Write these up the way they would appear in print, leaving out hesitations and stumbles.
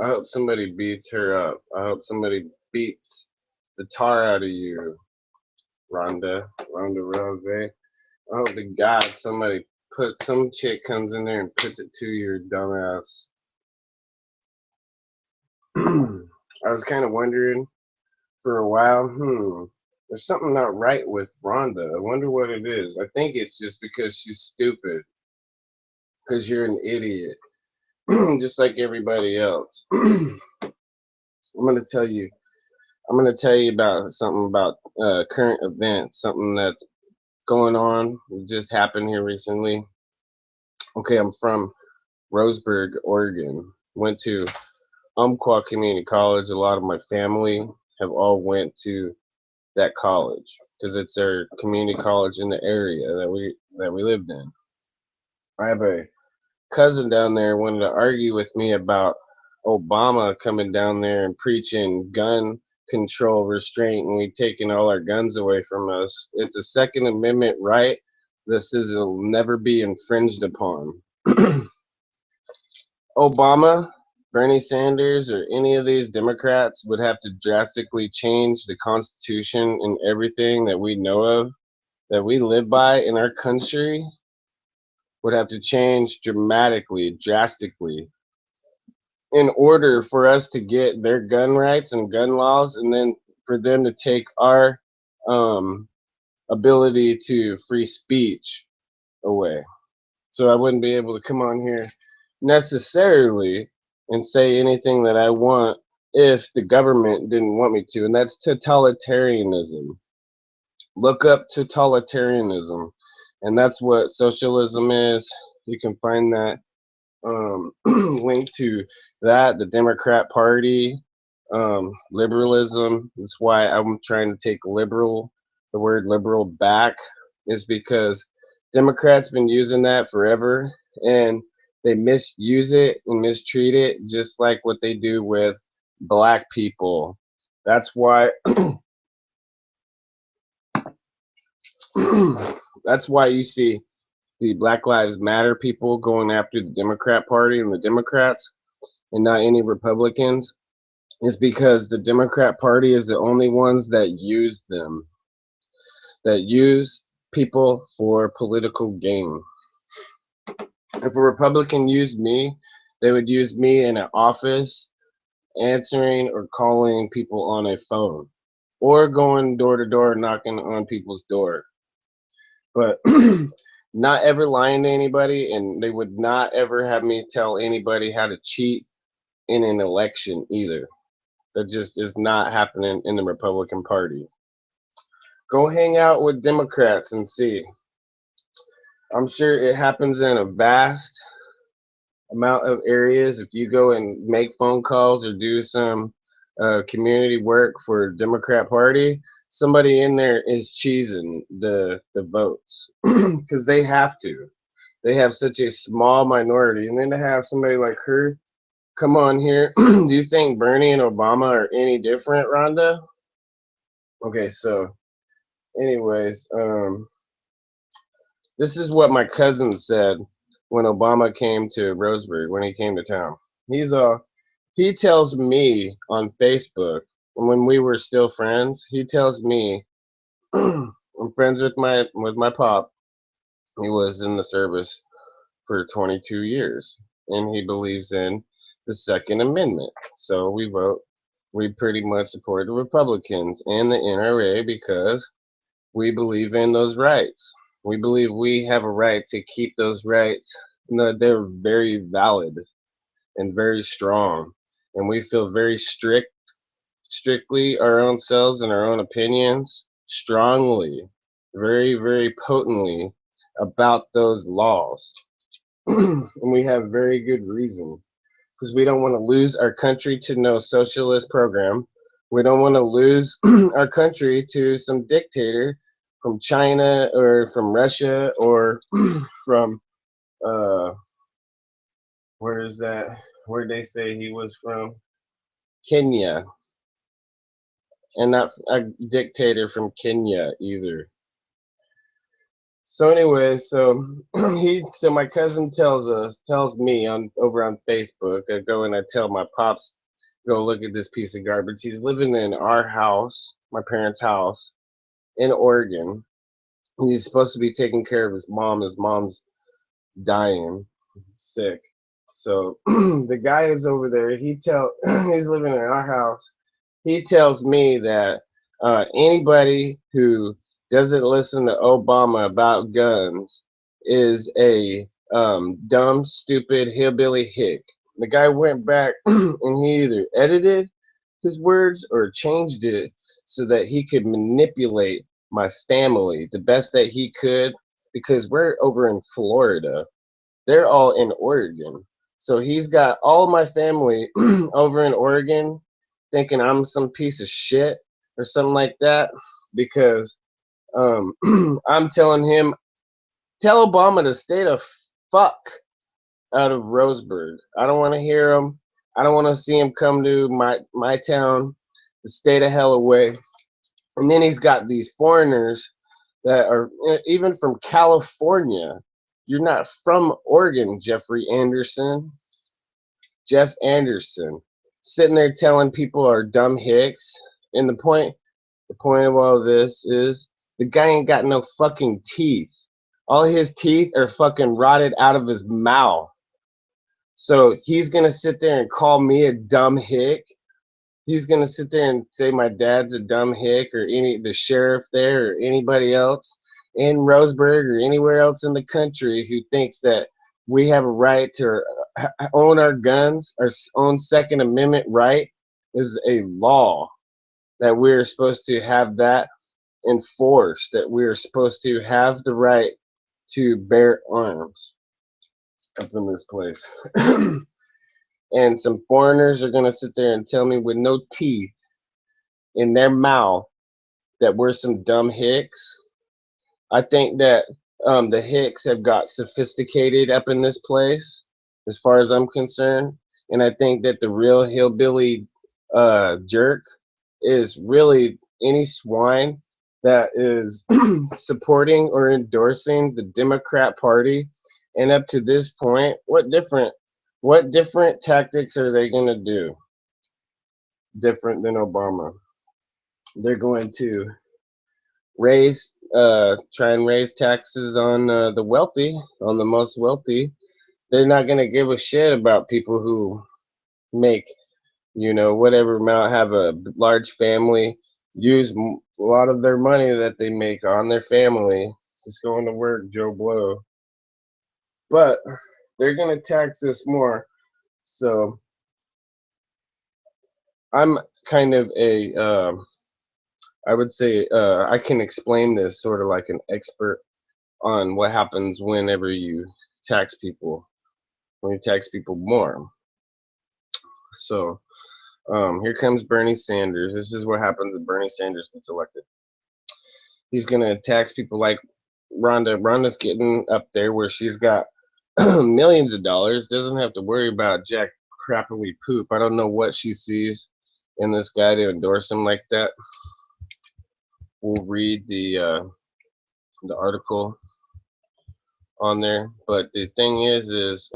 I hope somebody beats her up. I hope somebody beats the tar out of you, Ronda Rousey. I hope to God somebody some chick comes in there and puts it to your dumbass. I was kind of wondering for a while, there's something not right with Ronda. I wonder what it is. I think it's just because she's stupid. Because you're an idiot. Just like everybody else. gonna tell you. I'm gonna tell you about something about current events, something that's going on. It just happened here recently. Okay, I'm from Roseburg, Oregon. Went to Umpqua Community College. A lot of my family have all went to that college because it's their community college in the area that we lived in. I have a cousin down there wanted to argue with me about Obama coming down there and preaching gun control restraint and we taking all our guns away from us. It's a Second Amendment right. This is will never be infringed upon. Obama, Bernie Sanders, or any of these Democrats would have to drastically change the Constitution and everything that we know of, that we live by in our country, would have to change drastically, in order for us to get their gun rights and gun laws, and then for them to take our um, ability to free speech away. So I wouldn't be able to come on here necessarily and say anything that I want if the government didn't want me to, and that's totalitarianism. Look up totalitarianism, and that's what socialism is. You can find that link to that, the Democrat Party, liberalism. That's why I'm trying to take the word liberal back, is because Democrats been using that forever, and they misuse it and mistreat it just like what they do with black people. That's why that's why you see the Black Lives Matter people going after the Democrat Party and the Democrats and not any Republicans, is because the Democrat Party is the only ones that use them, that use people for political gain. If a Republican used me, they would use me in an office answering or calling people on a phone or going door to door knocking on people's door. But not ever lying to anybody, and they would not ever have me tell anybody how to cheat in an election either. That just is not happening in the Republican Party. Go hang out with Democrats and see. I'm sure it happens in a vast amount of areas. If you go and make phone calls or do some community work for Democrat Party, somebody in there is cheesing the votes because they have to. They have such a small minority, and then to have somebody like her come on here. Do you think Bernie and Obama are any different, Rhonda? Okay, so anyways, this is what my cousin said when Obama came to Roseburg, when he came to town. He tells me on Facebook, when we were still friends, he tells me I'm friends with my pop. He was in the service for 22 years, and he believes in the Second Amendment. So we pretty much support the Republicans and the NRA because we believe in those rights. We believe we have a right to keep those rights. No, they're very valid and very strong, and we feel very strictly our own selves and our own opinions strongly, very potently about those laws. And we have very good reason because we don't want to lose our country to no socialist program. We don't want to lose our country to some dictator from China or from Russia or from uh, where is that? Where they say he was from? Kenya, and not a dictator from Kenya either. So anyway, so my cousin tells me on over on Facebook. I go and I tell my pops, go look at this piece of garbage. He's living in our house, my parents' house in Oregon. He's supposed to be taking care of his mom. His mom's dying, sick. So the guy is over there. He's living in our house. He tells me that anybody who doesn't listen to Obama about guns is a dumb, stupid hillbilly hick. The guy went back and he either edited his words or changed it so that he could manipulate my family the best that he could, because we're over in Florida. They're all in Oregon. So he's got all my family over in Oregon thinking I'm some piece of shit or something like that, because I'm telling him, tell Obama to stay the fuck out of Roseburg. I don't want to hear him. I don't want to see him come to my town. To stay the hell away. And then he's got these foreigners that are even from California. You're not from Oregon, Jeffrey Anderson. Jeff Anderson, sitting there telling people are dumb hicks. And the point of all this is the guy ain't got no fucking teeth. All his teeth are fucking rotted out of his mouth. So he's gonna sit there and call me a dumb hick. He's gonna sit there and say my dad's a dumb hick, or the sheriff there, or anybody else in Roseburg or anywhere else in the country who thinks that we have a right to own our guns. Our own Second Amendment right is a law that we're supposed to have that enforced. That we're supposed to have the right to bear arms up in this place. And some foreigners are gonna sit there and tell me with no teeth in their mouth that we're some dumb hicks. I think that the hicks have got sophisticated up in this place, as far as I'm concerned, and I think that the real hillbilly jerk is really any swine that is supporting or endorsing the Democrat Party. And up to this point, what different tactics are they going to do different than Obama? They're going to try and raise taxes on the wealthy, on the most wealthy. They're not going to give a shit about people who make, whatever amount, have a large family, use a lot of their money that they make on their family, just going to work, Joe Blow. But they're going to tax us more. So I'm kind of I would say, I can explain this sort of like an expert on what happens whenever you tax people, when you tax people more. So here comes Bernie Sanders. This is what happens when Bernie Sanders gets elected. He's gonna tax people like Ronda. Ronda's getting up there where she's got millions of dollars. Doesn't have to worry about jack crappily poop. I don't know what she sees in this guy to endorse him like that. We'll read the article on there. But the thing is this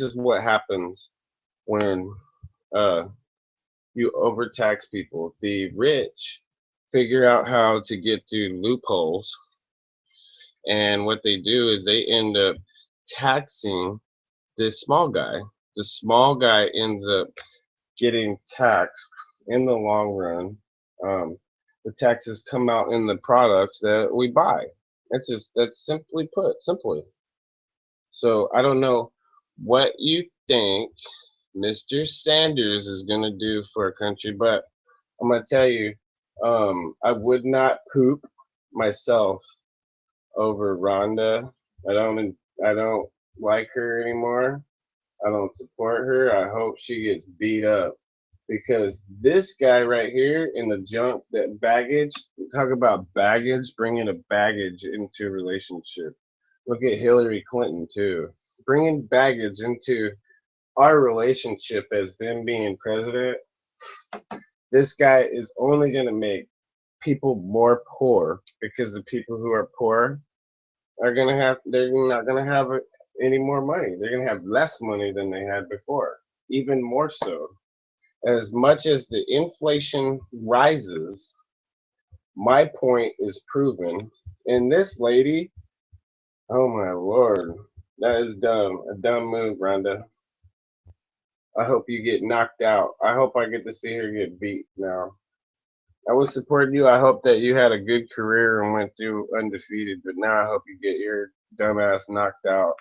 is what happens when uh, you overtax people. The rich figure out how to get through loopholes, and what they do is they end up taxing this small guy. The small guy ends up getting taxed in the long run. Um, the taxes come out in the products that we buy. That's simply. So I don't know what you think Mr. Sanders is gonna do for a country, but I'm gonna tell you, I would not poop myself over Rhonda. I don't like her anymore. I don't support her. I hope she gets beat up, because this guy right here in the junk, that baggage, talk about baggage, bringing a baggage into a relationship. Look at Hillary Clinton too, bringing baggage into our relationship as them being president. This guy is only going to make people more poor because the people who are poor are going to have, they're not going to have any more money. They're going to have less money than they had before, even more so. As much as the inflation rises, my point is proven. And this lady, oh my lord, that is dumb. A dumb move, Ronda. I hope you get knocked out. I hope I get to see her get beat now. I would support you. I hope that you had a good career and went through undefeated, but now I hope you get your dumbass knocked out.